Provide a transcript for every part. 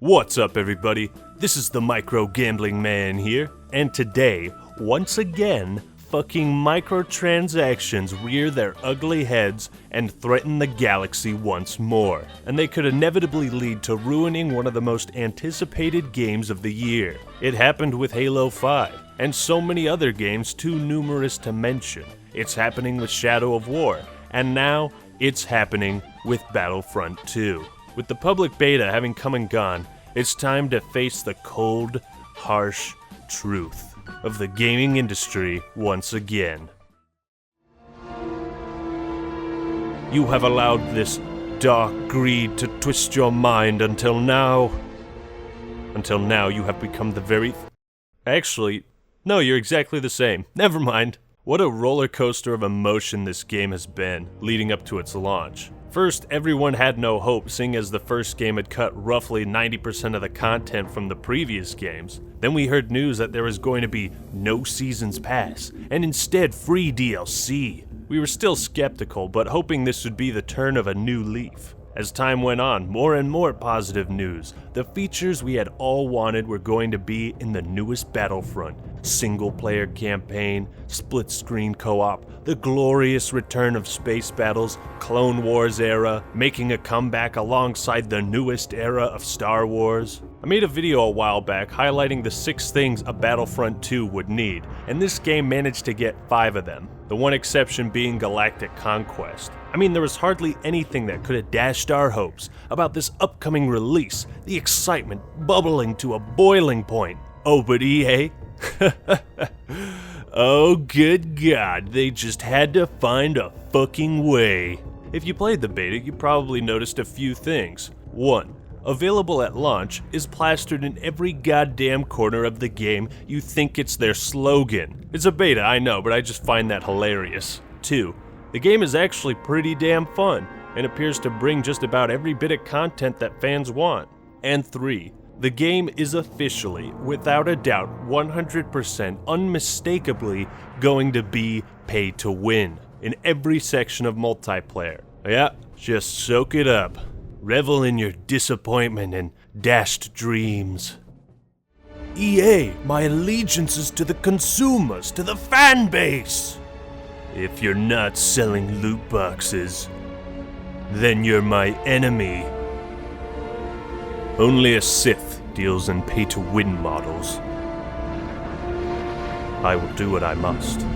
What's up, everybody? This is the Micro Gambling Man here, and today, once again, fucking microtransactions rear their ugly heads and threaten the galaxy once more, and they could inevitably lead to ruining one of the most anticipated games of the year. It happened with Halo 5, and so many other games too numerous to mention. It's happening with Shadow of War, and now it's happening with Battlefront 2. With the public beta having come and gone, it's time to face the cold, harsh truth of the gaming industry once again. You have allowed this dark greed to twist your mind until now. Until now, you have become the very... Actually, no, you're exactly the same. Never mind. What a roller coaster of emotion this game has been, leading up to its launch. First, everyone had no hope, seeing as the first game had cut roughly 90% of the content from the previous games. Then we heard news that there was going to be no Seasons Pass, and instead free DLC. We were still skeptical, but hoping this would be the turn of a new leaf. As time went on, more and more positive news. The features we had all wanted were going to be in the newest Battlefront. Single-player campaign, split-screen co-op, the glorious return of space battles, Clone Wars era, making a comeback alongside the newest era of Star Wars. I made a video a while back highlighting the 6 things a Battlefront 2 would need, and this game managed to get 5 of them, the one exception being Galactic Conquest. I mean, there was hardly anything that could have dashed our hopes about this upcoming release, the excitement bubbling to a boiling point. Oh, but EA? Oh, good God, they just had to find a fucking way. If you played the beta, you probably noticed a few things. 1. Available at launch is plastered in every goddamn corner of the game. You think it's their slogan. It's a beta, I know, but I just find that hilarious. 2. The game is actually pretty damn fun, and appears to bring just about every bit of content that fans want. And 3. The game is officially, without a doubt, 100% unmistakably going to be pay to win in every section of multiplayer. Yeah, just soak it up. Revel in your disappointment and dashed dreams. EA, my allegiance is to the consumers, to the fan base. If you're not selling loot boxes, then you're my enemy. Only a Sith deals in pay-to-win models. I will do what I must.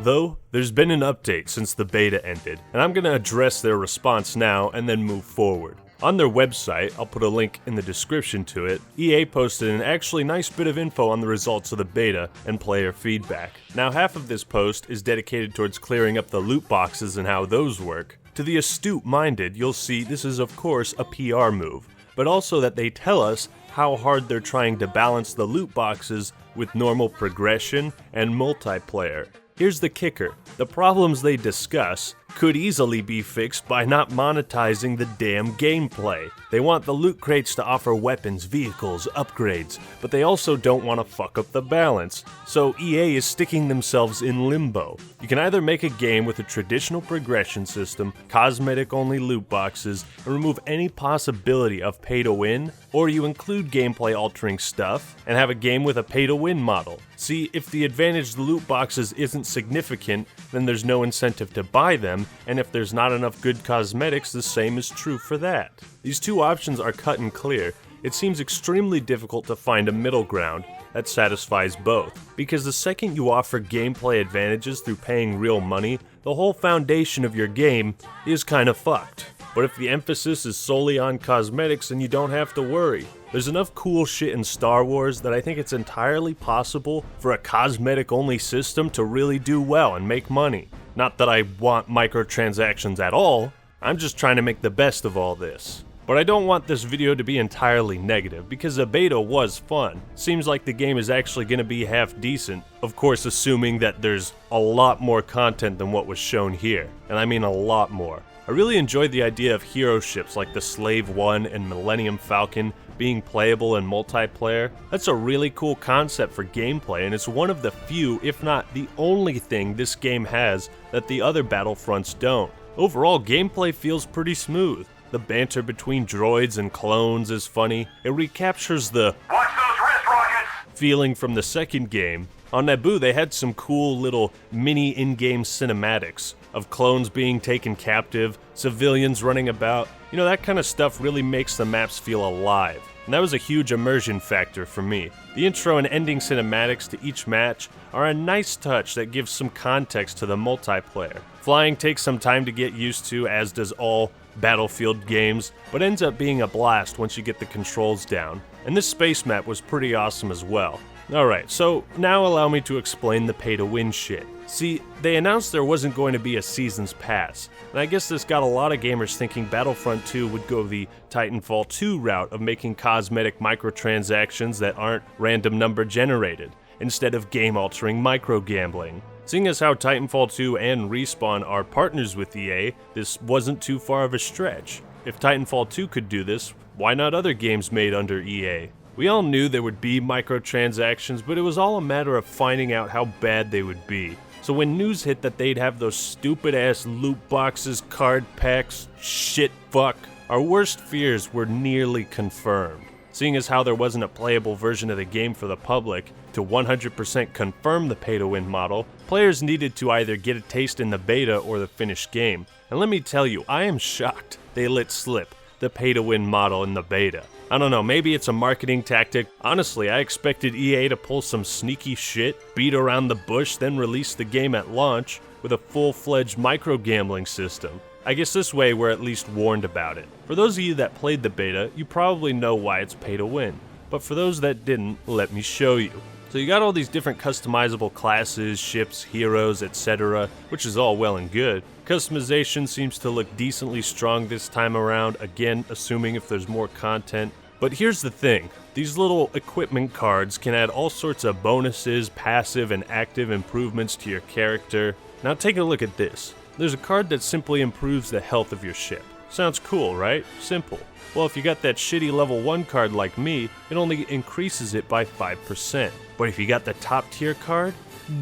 Though, there's been an update since the beta ended, and I'm gonna address their response now and then move forward. On their website, I'll put a link in the description to it, EA posted an actually nice bit of info on the results of the beta and player feedback. Now, half of this post is dedicated towards clearing up the loot boxes and how those work. To the astute-minded, you'll see this is of course a PR move, but also that they tell us how hard they're trying to balance the loot boxes with normal progression and multiplayer. Here's the kicker, the problems they discuss could easily be fixed by not monetizing the damn gameplay. They want the loot crates to offer weapons, vehicles, upgrades, but they also don't want to fuck up the balance. So EA is sticking themselves in limbo. You can either make a game with a traditional progression system, cosmetic-only loot boxes, and remove any possibility of pay-to-win, or you include gameplay-altering stuff and have a game with a pay-to-win model. See, if the advantage the loot boxes isn't significant, then there's no incentive to buy them, and if there's not enough good cosmetics, the same is true for that. These two options are cut and clear. It seems extremely difficult to find a middle ground that satisfies both, because the second you offer gameplay advantages through paying real money, the whole foundation of your game is kinda fucked. But if the emphasis is solely on cosmetics, then you don't have to worry. There's enough cool shit in Star Wars that I think it's entirely possible for a cosmetic-only system to really do well and make money. Not that I want microtransactions at all, I'm just trying to make the best of all this. But I don't want this video to be entirely negative, because the beta was fun. Seems like the game is actually going to be half decent, of course assuming that there's a lot more content than what was shown here, and I mean a lot more. I really enjoyed the idea of hero ships like the Slave One and Millennium Falcon being playable in multiplayer. That's a really cool concept for gameplay, and it's one of the few, if not the only thing this game has that the other Battlefronts don't. Overall, gameplay feels pretty smooth. The banter between droids and clones is funny. It recaptures the "Watch those wrist rockets!" feeling from the second game. On Naboo, they had some cool little mini in-game cinematics of clones being taken captive, civilians running about. You know, that kind of stuff really makes the maps feel alive. And that was a huge immersion factor for me. The intro and ending cinematics to each match are a nice touch that gives some context to the multiplayer. Flying takes some time to get used to, as does all Battlefield games, but ends up being a blast once you get the controls down. And this space map was pretty awesome as well. Alright, so now allow me to explain the pay-to-win shit. See, they announced there wasn't going to be a Seasons Pass, and I guess this got a lot of gamers thinking Battlefront 2 would go the Titanfall 2 route of making cosmetic microtransactions that aren't random number generated, instead of game-altering micro-gambling. Seeing as how Titanfall 2 and Respawn are partners with EA, this wasn't too far of a stretch. If Titanfall 2 could do this, why not other games made under EA? We all knew there would be microtransactions, but it was all a matter of finding out how bad they would be. So when news hit that they'd have those stupid-ass loot boxes, card packs, shit fuck, our worst fears were nearly confirmed. Seeing as how there wasn't a playable version of the game for the public, to 100% confirm the pay-to-win model, players needed to either get a taste in the beta or the finished game. And let me tell you, I am shocked they let slip the pay-to-win model in the beta. I don't know, maybe it's a marketing tactic. Honestly, I expected EA to pull some sneaky shit, beat around the bush, then release the game at launch with a full-fledged micro-gambling system. I guess this way we're at least warned about it. For those of you that played the beta, you probably know why it's pay to win. But for those that didn't, let me show you. So you got all these different customizable classes, ships, heroes, etc., which is all well and good. Customization seems to look decently strong this time around, again, assuming if there's more content. But here's the thing, these little equipment cards can add all sorts of bonuses, passive and active improvements to your character. Now take a look at this. There's a card that simply improves the health of your ship. Sounds cool, right? Simple. Well, if you got that shitty level 1 card like me, it only increases it by 5%. But if you got the top tier card,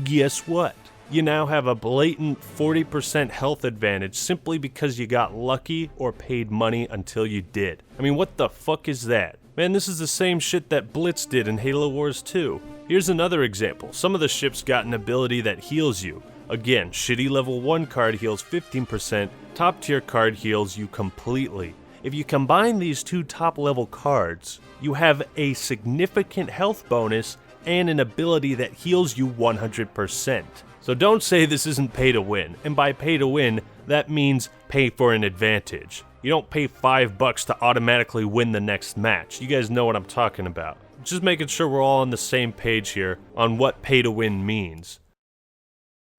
guess what? You now have a blatant 40% health advantage simply because you got lucky or paid money until you did. I mean, what the fuck is that? Man, this is the same shit that Blitz did in Halo Wars 2. Here's another example. Some of the ships got an ability that heals you. Again, shitty level 1 card heals 15%, top tier card heals you completely. If you combine these two top level cards, you have a significant health bonus and an ability that heals you 100%. So don't say this isn't pay to win, and by pay to win, that means pay for an advantage. You don't pay $5 to automatically win the next match. You guys know what I'm talking about. Just making sure we're all on the same page here on what pay to win means.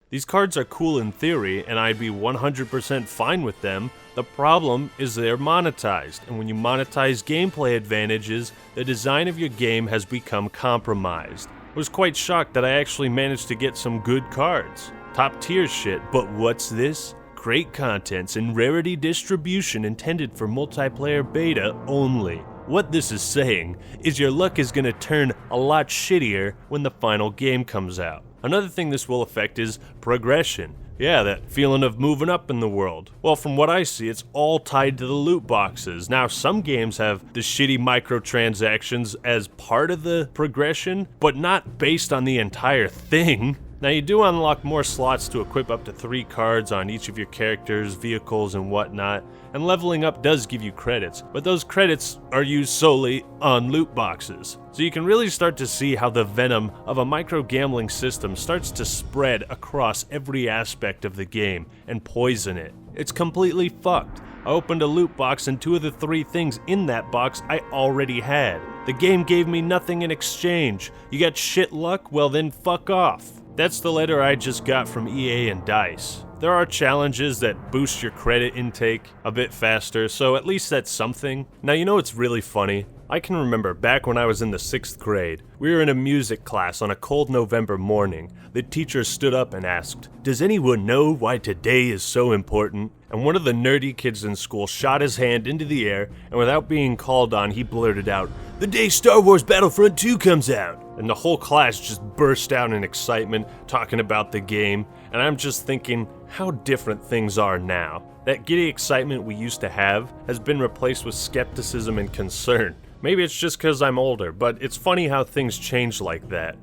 These cards are cool in theory, and I'd be 100% fine with them. The problem is they're monetized, and when you monetize gameplay advantages, the design of your game has become compromised. I was quite shocked that I actually managed to get some good cards. Top tier shit, but what's this? Great contents and rarity distribution intended for multiplayer beta only. What this is saying is your luck is gonna turn a lot shittier when the final game comes out. Another thing this will affect is progression. Yeah, that feeling of moving up in the world. Well, from what I see, it's all tied to the loot boxes. Now, some games have the shitty microtransactions as part of the progression, but not based on the entire thing. Now, you do unlock more slots to equip up to 3 cards on each of your characters, vehicles, and whatnot, and leveling up does give you credits, but those credits are used solely on loot boxes. So you can really start to see how the venom of a micro-gambling system starts to spread across every aspect of the game and poison it. It's completely fucked. I opened a loot box and 2 of the 3 things in that box I already had. The game gave me nothing in exchange. You got shit luck? Well then fuck off. That's the letter I just got from EA and DICE. There are challenges that boost your credit intake a bit faster, so at least that's something. Now you know what's really funny? I can remember back when I was in the 6th grade, we were in a music class on a cold November morning. The teacher stood up and asked, "Does anyone know why today is so important?" And one of the nerdy kids in school shot his hand into the air, and without being called on, he blurted out, "The day Star Wars Battlefront 2 comes out!" And the whole class just burst out in excitement, talking about the game, and I'm just thinking how different things are now. That giddy excitement we used to have has been replaced with skepticism and concern. Maybe it's just because I'm older, but it's funny how things change like that.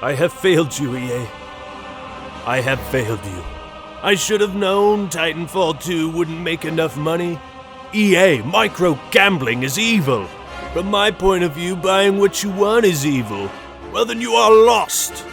I have failed you, EA. I have failed you. I should have known Titanfall 2 wouldn't make enough money. EA, micro-gambling is evil. From my point of view, buying what you want is evil. Well, then you are lost.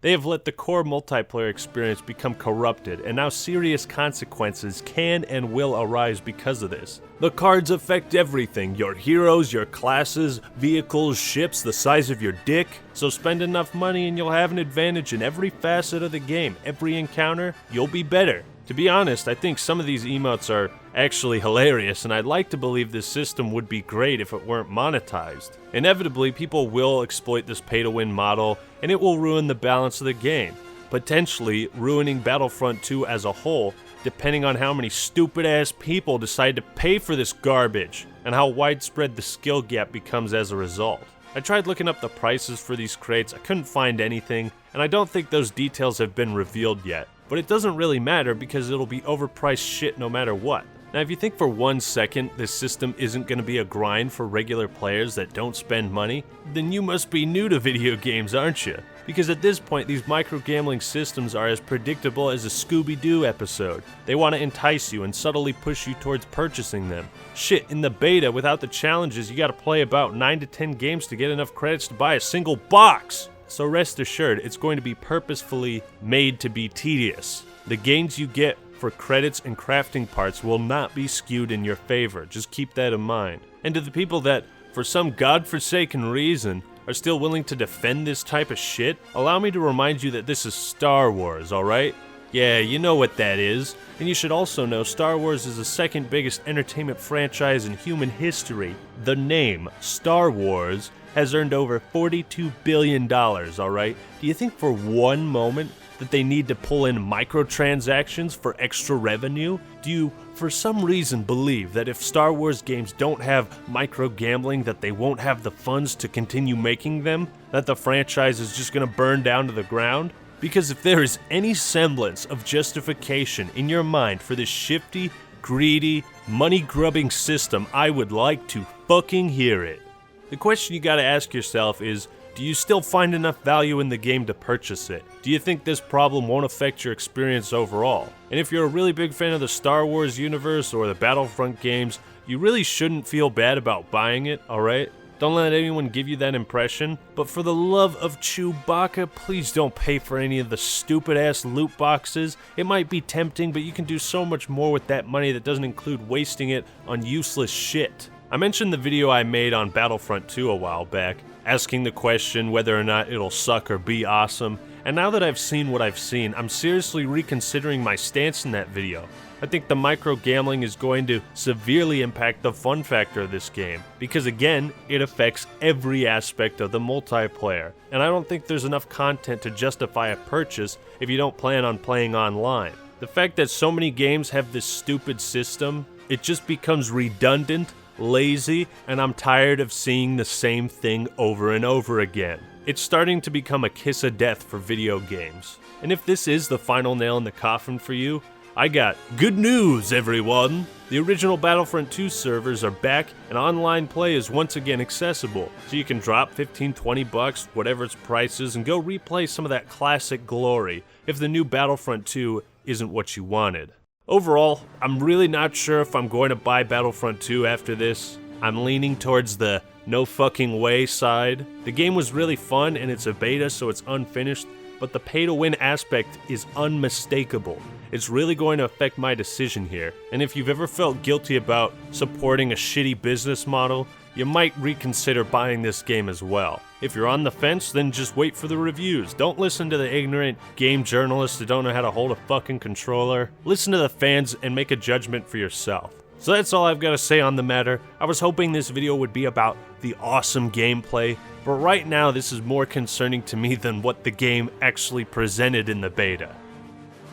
They have let the core multiplayer experience become corrupted, and now serious consequences can and will arise because of this. The cards affect everything: your heroes, your classes, vehicles, ships, the size of your dick. So spend enough money and you'll have an advantage in every facet of the game. Every encounter, you'll be better. To be honest, I think some of these emotes are actually hilarious, and I'd like to believe this system would be great if it weren't monetized. Inevitably, people will exploit this pay-to-win model, and it will ruin the balance of the game, potentially ruining Battlefront 2 as a whole, depending on how many stupid-ass people decide to pay for this garbage, and how widespread the skill gap becomes as a result. I tried looking up the prices for these crates, I couldn't find anything, and I don't think those details have been revealed yet. But it doesn't really matter because it'll be overpriced shit no matter what. Now, if you think for 1 second this system isn't going to be a grind for regular players that don't spend money, then you must be new to video games, aren't you? Because at this point, these micro-gambling systems are as predictable as a Scooby-Doo episode. They want to entice you and subtly push you towards purchasing them. Shit, in the beta, without the challenges, you gotta play about 9 to 10 games to get enough credits to buy a single box! So rest assured, it's going to be purposefully made to be tedious. The gains you get for credits and crafting parts will not be skewed in your favor, just keep that in mind. And to the people that, for some godforsaken reason, are still willing to defend this type of shit, allow me to remind you that this is Star Wars, alright? Yeah, you know what that is. And you should also know Star Wars is the second biggest entertainment franchise in human history. The name, Star Wars, has earned over $42 billion, alright? Do you think for one moment that they need to pull in microtransactions for extra revenue? Do you, for some reason, believe that if Star Wars games don't have micro-gambling, that they won't have the funds to continue making them? That the franchise is just gonna burn down to the ground? Because if there is any semblance of justification in your mind for this shifty, greedy, money-grubbing system, I would like to fucking hear it. The question you gotta ask yourself is, do you still find enough value in the game to purchase it? Do you think this problem won't affect your experience overall? And if you're a really big fan of the Star Wars universe or the Battlefront games, you really shouldn't feel bad about buying it, alright? Don't let anyone give you that impression, but for the love of Chewbacca, please don't pay for any of the stupid-ass loot boxes. It might be tempting, but you can do so much more with that money that doesn't include wasting it on useless shit. I mentioned the video I made on Battlefront 2 a while back, asking the question whether or not it'll suck or be awesome, and now that I've seen what I've seen, I'm seriously reconsidering my stance in that video. I think the micro-gambling is going to severely impact the fun factor of this game, because again, it affects every aspect of the multiplayer, and I don't think there's enough content to justify a purchase if you don't plan on playing online. The fact that so many games have this stupid system, it just becomes redundant, lazy, and I'm tired of seeing the same thing over and over again. It's starting to become a kiss of death for video games. And if this is the final nail in the coffin for you, I got good news, everyone! The original Battlefront 2 servers are back and online play is once again accessible, so you can drop $15-20, whatever its price is, and go replay some of that classic glory if the new Battlefront 2 isn't what you wanted. Overall, I'm really not sure if I'm going to buy Battlefront 2 after this. I'm leaning towards the no fucking way side. The game was really fun and it's a beta, so it's unfinished, but the pay-to-win aspect is unmistakable. It's really going to affect my decision here, and if you've ever felt guilty about supporting a shitty business model, you might reconsider buying this game as well. If you're on the fence, then just wait for the reviews. Don't listen to the ignorant game journalists that don't know how to hold a fucking controller. Listen to the fans and make a judgment for yourself. So that's all I've got to say on the matter. I was hoping this video would be about the awesome gameplay, but right now this is more concerning to me than what the game actually presented in the beta.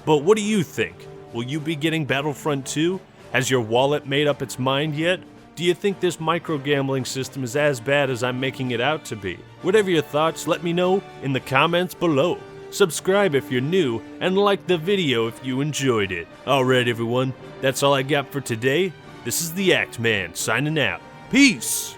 But what do you think? Will you be getting Battlefront 2? Has your wallet made up its mind yet? Do you think this micro-gambling system is as bad as I'm making it out to be? Whatever your thoughts, let me know in the comments below. subscribe if you're new, and like the video if you enjoyed it. Alright everyone, that's all I got for today. This is the Act Man signing out. Peace!